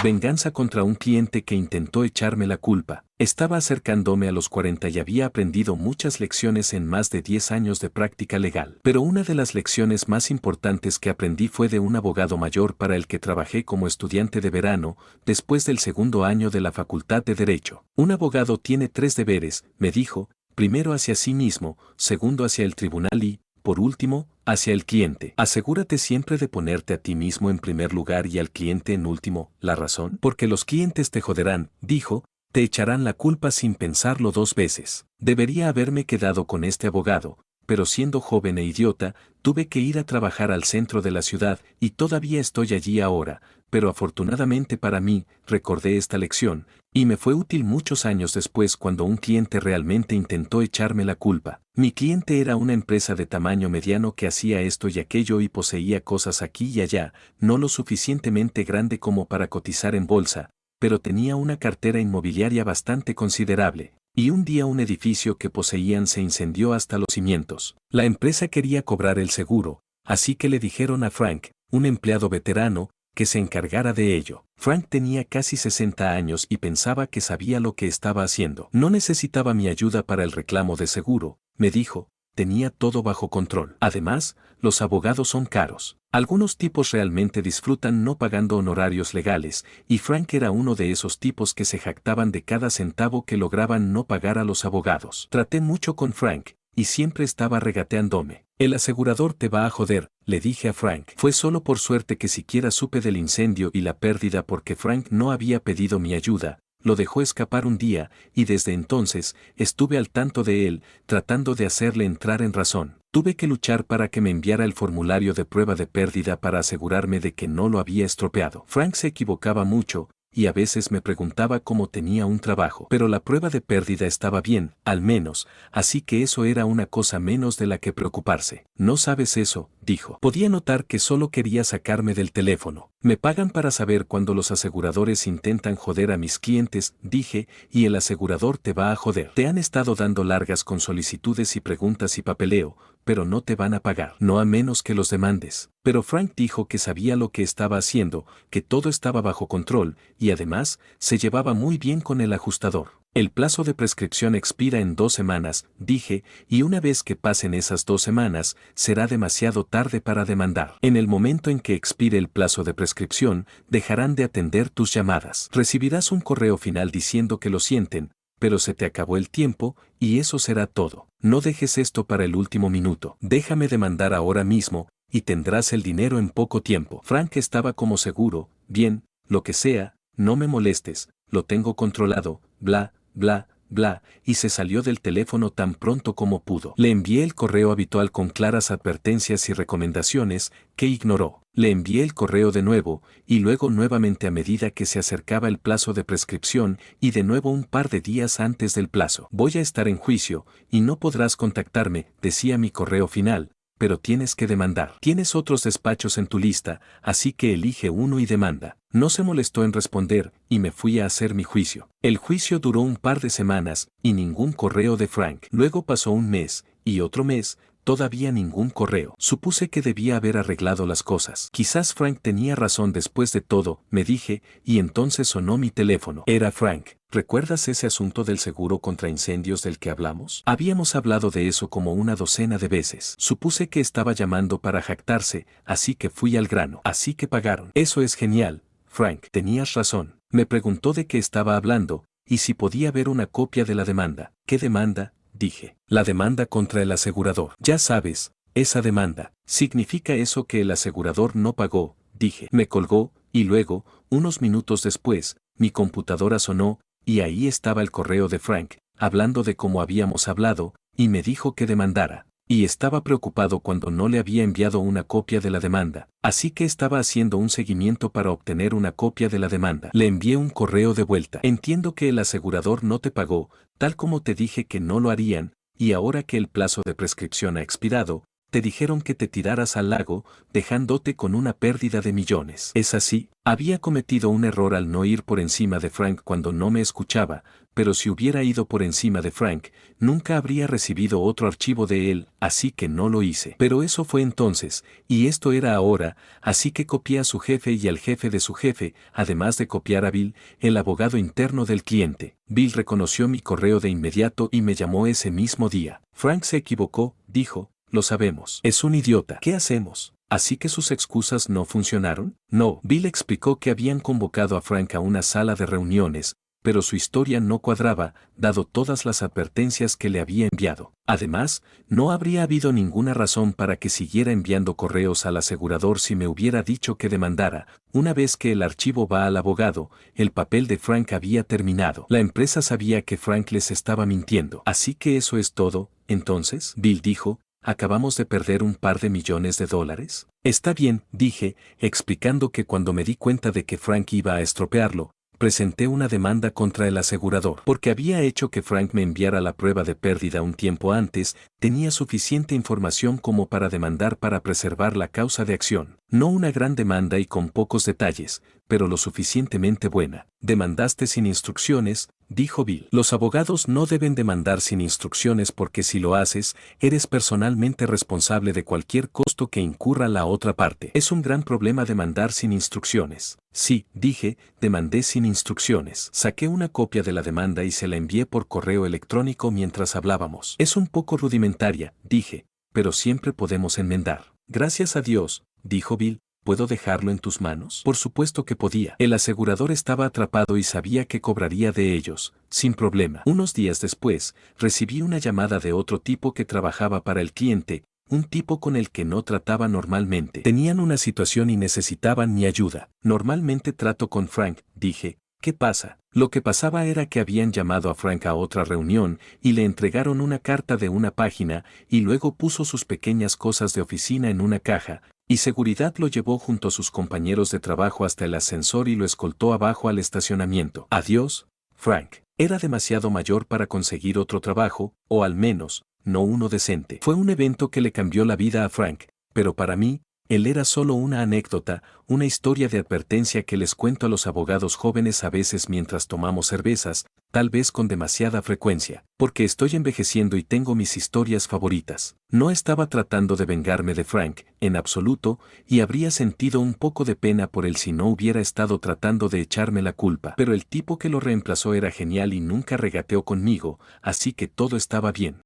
Venganza contra un cliente que intentó echarme la culpa. Estaba acercándome a los 40 y había aprendido muchas lecciones en más de 10 años de práctica legal. Pero una de las lecciones más importantes que aprendí fue de un abogado mayor para el que trabajé como estudiante de verano, después del segundo año de la Facultad de Derecho. Un abogado tiene 3 deberes, me dijo, primero hacia sí mismo, segundo hacia el tribunal y, por último, hacia el cliente. Asegúrate siempre de ponerte a ti mismo en primer lugar y al cliente en último. ¿La razón? Porque los clientes te joderán, dijo, te echarán la culpa sin pensarlo 2 veces. Debería haberme quedado con este abogado, pero siendo joven e idiota, tuve que ir a trabajar al centro de la ciudad y todavía estoy allí ahora, pero afortunadamente para mí, recordé esta lección, y me fue útil muchos años después cuando un cliente realmente intentó echarme la culpa. Mi cliente era una empresa de tamaño mediano que hacía esto y aquello y poseía cosas aquí y allá, no lo suficientemente grande como para cotizar en bolsa, pero tenía una cartera inmobiliaria bastante considerable. Y un día un edificio que poseían se incendió hasta los cimientos. La empresa quería cobrar el seguro, así que le dijeron a Frank, un empleado veterano, que se encargara de ello. Frank tenía casi 60 años y pensaba que sabía lo que estaba haciendo. No necesitaba mi ayuda para el reclamo de seguro, me dijo, tenía todo bajo control. Además, los abogados son caros. Algunos tipos realmente disfrutan no pagando honorarios legales, y Frank era uno de esos tipos que se jactaban de cada centavo que lograban no pagar a los abogados. Traté mucho con Frank, y siempre estaba regateándome. El asegurador te va a joder, le dije a Frank. Fue solo por suerte que siquiera supe del incendio y la pérdida porque Frank no había pedido mi ayuda, lo dejó escapar un día, y desde entonces, estuve al tanto de él, tratando de hacerle entrar en razón. Tuve que luchar para que me enviara el formulario de prueba de pérdida para asegurarme de que no lo había estropeado. Frank se equivocaba mucho, y a veces me preguntaba cómo tenía un trabajo. Pero la prueba de pérdida estaba bien, al menos, así que eso era una cosa menos de la que preocuparse. No sabes eso, dijo. Podía notar que solo quería sacarme del teléfono. Me pagan para saber cuando los aseguradores intentan joder a mis clientes, dije, y el asegurador te va a joder. Te han estado dando largas con solicitudes y preguntas y papeleo, pero no te van a pagar, no a menos que los demandes. Pero Frank dijo que sabía lo que estaba haciendo, que todo estaba bajo control, y además, se llevaba muy bien con el ajustador. El plazo de prescripción expira en 2 semanas, dije, y una vez que pasen esas 2 semanas, será demasiado tarde para demandar. En el momento en que expire el plazo de prescripción, dejarán de atender tus llamadas. Recibirás un correo final diciendo que lo sienten, pero se te acabó el tiempo, y eso será todo. No dejes esto para el último minuto. Déjame demandar ahora mismo, y tendrás el dinero en poco tiempo. Frank estaba como seguro, bien, lo que sea, no me molestes, lo tengo controlado, bla, bla, bla, y se salió del teléfono tan pronto como pudo. Le envié el correo habitual con claras advertencias y recomendaciones, que ignoró. Le envié el correo de nuevo, y luego nuevamente a medida que se acercaba el plazo de prescripción, y de nuevo un par de días antes del plazo. Voy a estar en juicio, y no podrás contactarme, decía mi correo final, pero tienes que demandar. Tienes otros despachos en tu lista, así que elige uno y demanda. No se molestó en responder, y me fui a hacer mi juicio. El juicio duró un par de semanas, y ningún correo de Frank. Luego pasó un mes, y otro mes, todavía ningún correo. Supuse que debía haber arreglado las cosas. Quizás Frank tenía razón después de todo, me dije, y entonces sonó mi teléfono. Era Frank. ¿Recuerdas ese asunto del seguro contra incendios del que hablamos? Habíamos hablado de eso como una docena de veces. Supuse que estaba llamando para jactarse, así que fui al grano. Así que pagaron. Eso es genial, Frank. Tenías razón. Me preguntó de qué estaba hablando, y si podía ver una copia de la demanda. ¿Qué demanda? Dije. La demanda contra el asegurador. Ya sabes, esa demanda. ¿Significa eso que el asegurador no pagó? Dije. Me colgó, y luego, unos minutos después, mi computadora sonó, y ahí estaba el correo de Frank, hablando de cómo habíamos hablado, y me dijo que demandara. Y estaba preocupado cuando no le había enviado una copia de la demanda, así que estaba haciendo un seguimiento para obtener una copia de la demanda. Le envié un correo de vuelta. Entiendo que el asegurador no te pagó, tal como te dije que no lo harían, y ahora que el plazo de prescripción ha expirado, te dijeron que te tiraras al lago, dejándote con una pérdida de millones. ¿Es así? Había cometido un error al no ir por encima de Frank cuando no me escuchaba, pero si hubiera ido por encima de Frank, nunca habría recibido otro archivo de él, así que no lo hice. Pero eso fue entonces, y esto era ahora, así que copié a su jefe y al jefe de su jefe, además de copiar a Bill, el abogado interno del cliente. Bill reconoció mi correo de inmediato y me llamó ese mismo día. Frank se equivocó, dijo, lo sabemos. Es un idiota. ¿Qué hacemos? ¿Así que sus excusas no funcionaron? No. Bill explicó que habían convocado a Frank a una sala de reuniones, pero su historia no cuadraba, dado todas las advertencias que le había enviado. Además, no habría habido ninguna razón para que siguiera enviando correos al asegurador si me hubiera dicho que demandara. Una vez que el archivo va al abogado, el papel de Frank había terminado. La empresa sabía que Frank les estaba mintiendo. Así que eso es todo, entonces, Bill dijo. ¿Acabamos de perder un par de millones de dólares? Está bien, dije, explicando que cuando me di cuenta de que Frank iba a estropearlo, presenté una demanda contra el asegurador. Porque había hecho que Frank me enviara la prueba de pérdida un tiempo antes, tenía suficiente información como para demandar para preservar la causa de acción. No una gran demanda y con pocos detalles, pero lo suficientemente buena. Demandaste sin instrucciones, dijo Bill. Los abogados no deben demandar sin instrucciones porque si lo haces, eres personalmente responsable de cualquier costo que incurra la otra parte. Es un gran problema demandar sin instrucciones. Sí, dije, demandé sin instrucciones. Saqué una copia de la demanda y se la envié por correo electrónico mientras hablábamos. Es un poco rudimentaria, dije, pero siempre podemos enmendar. Gracias a Dios, dijo Bill. ¿Puedo dejarlo en tus manos? Por supuesto que podía. El asegurador estaba atrapado y sabía que cobraría de ellos, sin problema. Unos días después, recibí una llamada de otro tipo que trabajaba para el cliente, un tipo con el que no trataba normalmente. Tenían una situación y necesitaban mi ayuda. Normalmente trato con Frank, dije. ¿Qué pasa? Lo que pasaba era que habían llamado a Frank a otra reunión y le entregaron una carta de una página y luego puso sus pequeñas cosas de oficina en una caja, y seguridad lo llevó junto a sus compañeros de trabajo hasta el ascensor y lo escoltó abajo al estacionamiento. Adiós, Frank. Era demasiado mayor para conseguir otro trabajo, o al menos, no uno decente. Fue un evento que le cambió la vida a Frank, pero para mí, él era solo una anécdota, una historia de advertencia que les cuento a los abogados jóvenes a veces mientras tomamos cervezas, tal vez con demasiada frecuencia, porque estoy envejeciendo y tengo mis historias favoritas. No estaba tratando de vengarme de Frank, en absoluto, y habría sentido un poco de pena por él si no hubiera estado tratando de echarme la culpa. Pero el tipo que lo reemplazó era genial y nunca regateó conmigo, así que todo estaba bien.